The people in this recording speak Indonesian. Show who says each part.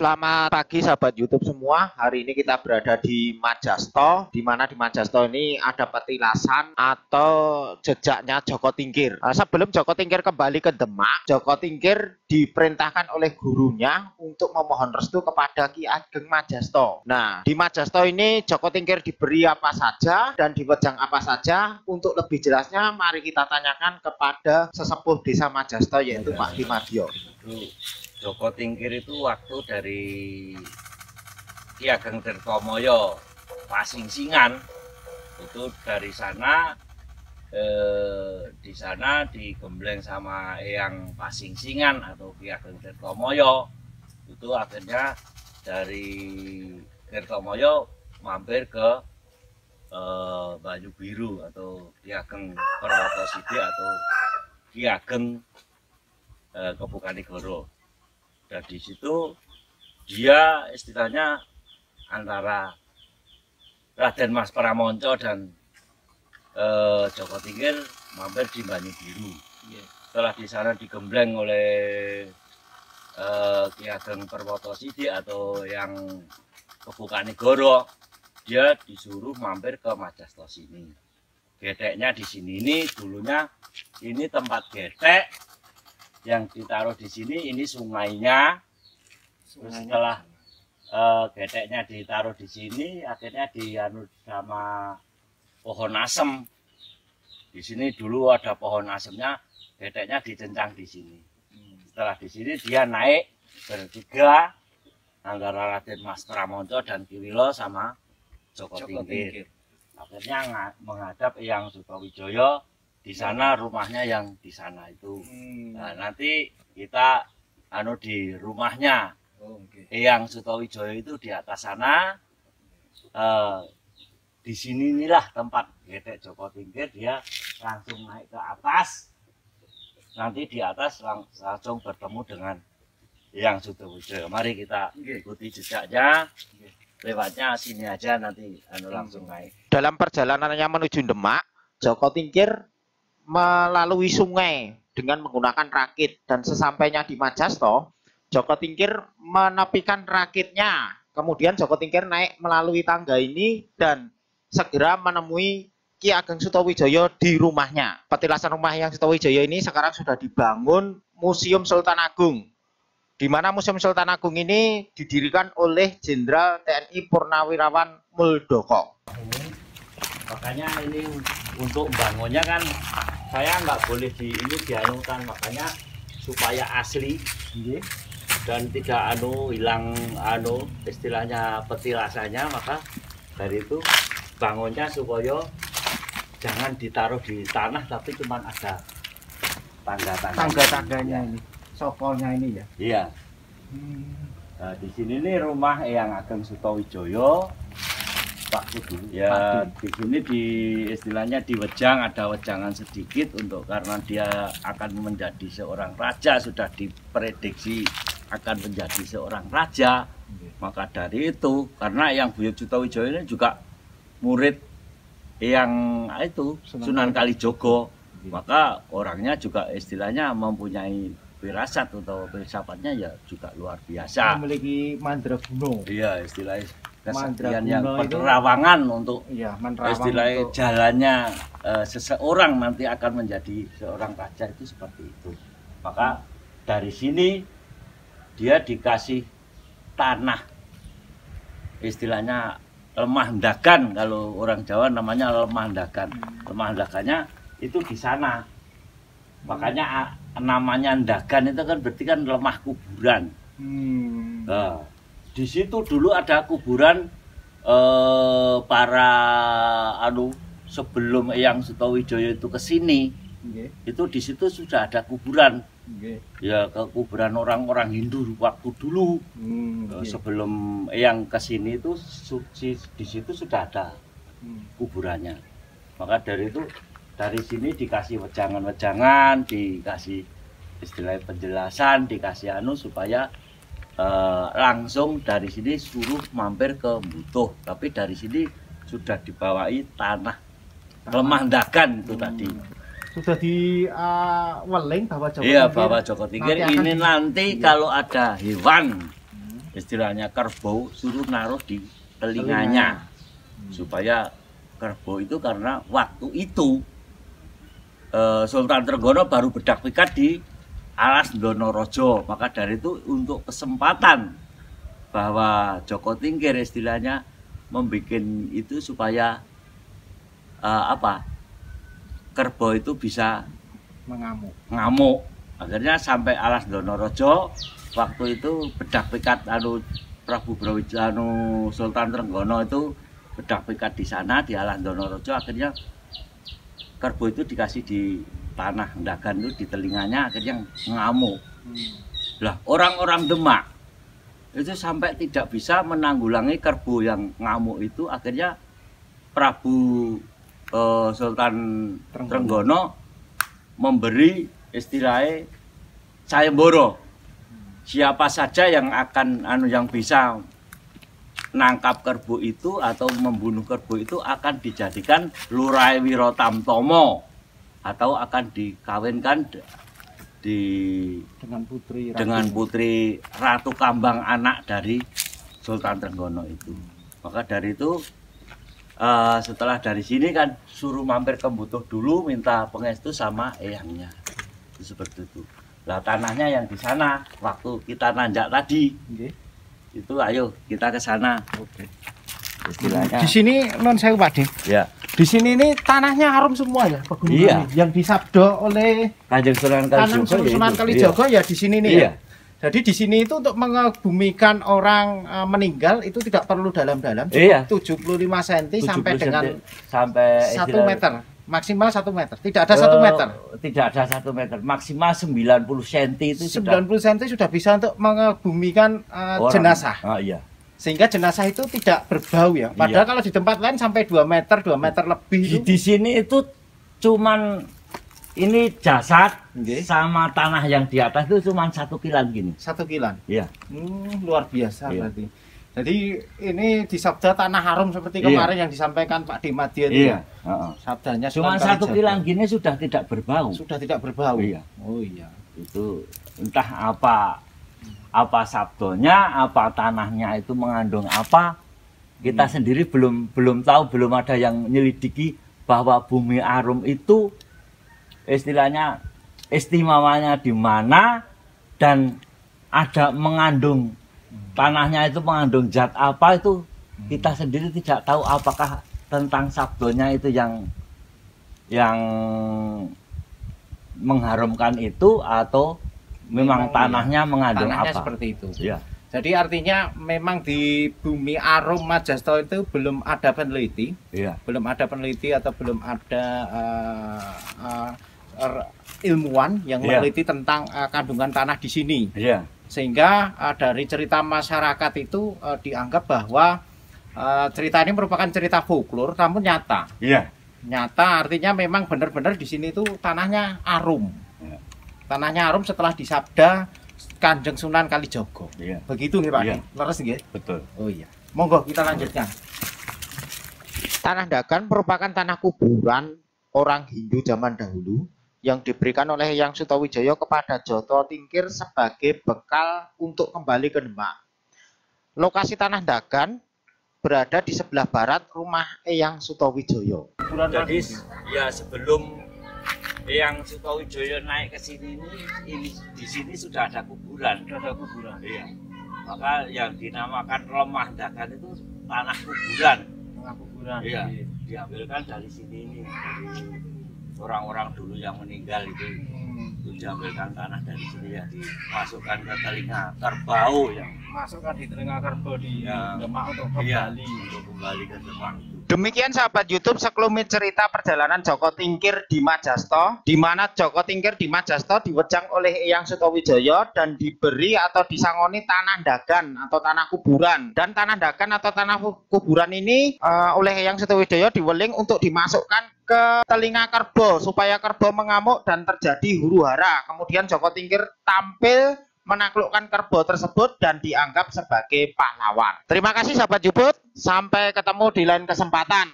Speaker 1: Selamat pagi sahabat YouTube semua. Hari ini kita berada di Majasto, di mana di Majasto ini ada petilasan atau jejaknya Joko Tingkir. Sebelum Joko Tingkir kembali ke Demak, Joko Tingkir diperintahkan oleh gurunya untuk memohon restu kepada Ki Ageng Majasto. Nah, di Majasto ini Joko Tingkir diberi apa saja dan diwejang apa saja. Untuk lebih jelasnya, mari kita tanyakan kepada sesepuh desa Majasto, yaitu Pak Dimadio.
Speaker 2: Joko Tingkir itu waktu dari Ki Ageng Tirtomoyo Pasingsingan, itu dari sana di sana digembleng sama Eyang Pasingsingan atau Ki Ageng Tirtomoyo. Itu akhirnya dari Tirtomoyo mampir ke Banyu Biru atau Ki Ageng Perwotosidi atau Ki Ageng Kepukanigoro. Dan di situ dia istilahnya antara Raden Mas Pramonco dan Joko Tingkir mampir di Banyu Biru. Setelah di sana digembleng oleh Ki Ageng Perwotosidi atau yang Kepukanigoro, dia disuruh mampir ke Majasto sini. Geteknya di sini, ini dulunya ini tempat getek yang ditaruh di sini, ini sungainya. Terus setelah geteknya ditaruh di sini, akhirnya dianu sama pohon asem. Di sini dulu ada pohon asemnya, geteknya dicencang di sini. Setelah di sini dia naik bertiga antara Raden Mas Pramonco dan Ki Wilo sama Joko Tingkir. Akhirnya menghadap Eyang Sutowijoyo. Di sana rumahnya yang di sana itu. Nah, nanti kita di rumahnya Eyang Sutowijoyo itu di atas sana. Di sini inilah tempat getek Joko Tingkir, dia langsung naik ke atas. Nanti di atas langsung bertemu dengan Eyang Sutowijoyo. Mari kita ikuti jejaknya. Lewatnya sini aja, nanti langsung naik.
Speaker 1: Dalam perjalanannya menuju Demak, Joko Tingkir melalui sungai dengan menggunakan rakit, dan sesampainya di Majasto, Joko Tingkir menepikan rakitnya. Kemudian Joko Tingkir naik melalui tangga ini dan segera menemui Ki Ageng Sutowijoyo di rumahnya. Petilasan rumah Eyang Sutowijoyo ini sekarang sudah dibangun Museum Sultan Agung, di mana Museum Sultan Agung ini didirikan oleh Jenderal TNI Purnawirawan Muldoko.
Speaker 2: Makanya ini untuk bangunnya kan saya nggak boleh dianukan, makanya supaya asli dan tidak hilang istilahnya petilasannya, maka dari itu bangunnya supaya jangan ditaruh di tanah tapi cuma ada
Speaker 3: tangga-tangganya ini, sokolnya ini ya.
Speaker 2: Iya. Nah, di sini nih rumah Eyang Ageng Sutowijoyo. Pak Kudu. Ya, di sini istilahnya diwejang, ada wejangan sedikit untuk karena dia akan menjadi seorang raja, sudah diprediksi akan menjadi seorang raja. Maka dari itu, karena Eyang Buyut Sutowijoyo ini juga murid yang itu Sunan Kalijogo, maka orangnya juga istilahnya mempunyai firasat atau filsafatnya ya juga luar biasa.
Speaker 3: Memiliki mandraguna.
Speaker 2: Iya, istilahnya kesaktian yang penerawangan untuk istilahnya untuk jalannya seseorang nanti akan menjadi seorang raja itu seperti itu. Maka dari sini dia dikasih tanah, istilahnya lemah ndagan, kalau orang Jawa namanya lemah ndagan. Lemah ndagannya itu di sana. Makanya namanya ndagan itu kan berarti kan lemah kuburan. Nah, di situ dulu ada kuburan para sebelum Eyang Sutowijoyo itu ke sini. Itu di situ sudah ada kuburan. Ya, ke kuburan orang-orang Hindu waktu dulu. Sebelum Eyang ke sini itu di situ sudah ada kuburannya. Maka dari itu dari sini dikasih wejangan-wejangan, dikasih istilah penjelasan, dikasih supaya langsung dari sini suruh mampir ke Butuh, tapi dari sini sudah dibawai tanah lemah ndagan itu tadi.
Speaker 3: Sudah di weling bawa Joko
Speaker 2: Iya,
Speaker 3: Tingkir.
Speaker 2: bawa Joko Tingkir ini nanti kalau ada hewan istilahnya kerbau suruh naruh di telinganya. Supaya kerbau itu karena waktu itu Sultan Trenggono baru bedak pikat di Alas Ndonorojo. Maka dari itu untuk kesempatan bahwa Joko Tingkir istilahnya membuat itu supaya kerbau itu bisa ngamuk. Akhirnya sampai Alas Ndonorojo waktu itu bedak pikat Prabu Brawijaya Sultan Trenggono itu bedak pikat di sana di Alas Ndonorojo. Akhirnya kerbau itu dikasih di tanah Ndagan itu di telinganya, akhirnya ngamuk. Lah orang-orang Demak itu sampai tidak bisa menanggulangi kerbau yang ngamuk itu, akhirnya Prabu Sultan Trenggono memberi istilahnya sayembara. Siapa saja yang akan yang bisa nangkap kerbau itu atau membunuh kerbau itu akan dijadikan Lurai Wirotamtomo atau akan dikawinkan dengan putri Ratu Kambang, anak dari Sultan Trenggono itu. Maka dari itu setelah dari sini kan suruh mampir ke Butuh dulu minta pengestu sama eyangnya. Itu seperti itu. Lah tanahnya yang di sana waktu kita nanjak tadi. Itu ayo kita ke sana.
Speaker 3: Oke.
Speaker 2: Istilahnya.
Speaker 3: Di sini non sewu Pak De.
Speaker 2: Ya.
Speaker 3: Di sini ini tanahnya harum semua ya pegunungan.
Speaker 2: Iya.
Speaker 3: Yang disabda oleh
Speaker 2: Kanjeng
Speaker 3: Sunan Kalijaga ya di sini nih.
Speaker 2: Iya.
Speaker 3: Ya. Jadi di sini itu untuk mengebumikan orang meninggal itu tidak perlu dalam-dalam,
Speaker 2: Iya.
Speaker 3: 75 cm sampai dengan
Speaker 2: sampai
Speaker 3: 1 meter. Maksimal 1 meter, tidak ada 1 meter.
Speaker 2: Tidak ada 1 meter, maksimal 90 cm itu
Speaker 3: 90 cm sudah bisa untuk mengebumikan jenazah.
Speaker 2: Iya.
Speaker 3: Sehingga jenazah itu tidak berbau ya. Padahal kalau di tempat lain sampai 2 meter lebih itu.
Speaker 2: Di sini itu cuman ini jasad sama tanah yang di atas itu cuman 1 kilan gini.
Speaker 3: 1 kilan.
Speaker 2: Iya.
Speaker 3: Luar biasa berarti. Jadi ini disabda tanah harum seperti kemarin yang disampaikan Pak Dimadi itu.
Speaker 2: Iya.
Speaker 3: Sabdanya
Speaker 2: cuma 1 kilan gini sudah tidak berbau.
Speaker 3: Sudah tidak berbau.
Speaker 2: Iya.
Speaker 3: Oh iya.
Speaker 2: Itu entah apa sabdonya, apa tanahnya itu mengandung apa. Kita sendiri belum tahu, belum ada yang menyelidiki bahwa Bumi Arum itu istilahnya istimewanya di mana dan ada mengandung tanahnya itu mengandung zat apa itu kita sendiri tidak tahu, apakah tentang sabdonya itu yang mengharumkan itu atau memang tanahnya mengandung
Speaker 3: tanahnya
Speaker 2: apa
Speaker 3: seperti itu.
Speaker 2: Ya.
Speaker 3: Jadi artinya memang di Bumi Arum Majasto itu belum ada peneliti, belum ada peneliti atau belum ada ilmuwan yang meneliti tentang kandungan tanah di sini. Sehingga dari cerita masyarakat itu dianggap bahwa cerita ini merupakan cerita folklore, namun nyata. Nyata artinya memang benar-benar di sini itu tanahnya arum. Tanahnya arum setelah disabda Kanjeng Sunan Kalijaga. Begitu nggih Pak? Leres nggih?
Speaker 2: Betul.
Speaker 3: Oh iya. Monggo kita lanjutkan.
Speaker 1: Tanah Ndagan merupakan tanah kuburan orang Hindu zaman dahulu yang diberikan oleh Eyang Sutawijaya kepada Joko Tingkir sebagai bekal untuk kembali ke Demak. Lokasi Tanah Ndagan berada di sebelah barat rumah Eyang Sutawijaya.
Speaker 2: Jadi ya sebelum Eyang Sutawijaya naik ke sini ini di sini sudah ada kuburan. Iya. Maka yang dinamakan Lemah Ndagan itu tanah kuburan. Iya. Diambilkan dari sini ini. Orang-orang dulu yang meninggal itu diambilkan tanah dari sini ya, dimasukkan ke telinga kerbau yang
Speaker 3: Masukkan di telinga kerbau di Demak untuk
Speaker 2: kembali ke Demak.
Speaker 1: Demikian sahabat YouTube sekelumit cerita perjalanan Joko Tingkir di Majasto, di mana Joko Tingkir di Majasto diwejang oleh Eyang Sutawijaya dan diberi atau disangoni tanah Ndagan atau tanah kuburan. Dan tanah Ndagan atau tanah kuburan ini oleh Eyang Sutawijaya diweling untuk dimasukkan ke telinga kerbau supaya kerbau mengamuk dan terjadi huru-hara. Kemudian Joko Tingkir tampil menaklukkan kerbau tersebut dan dianggap sebagai pahlawan. Terima kasih sahabat YouTube, sampai ketemu di lain kesempatan.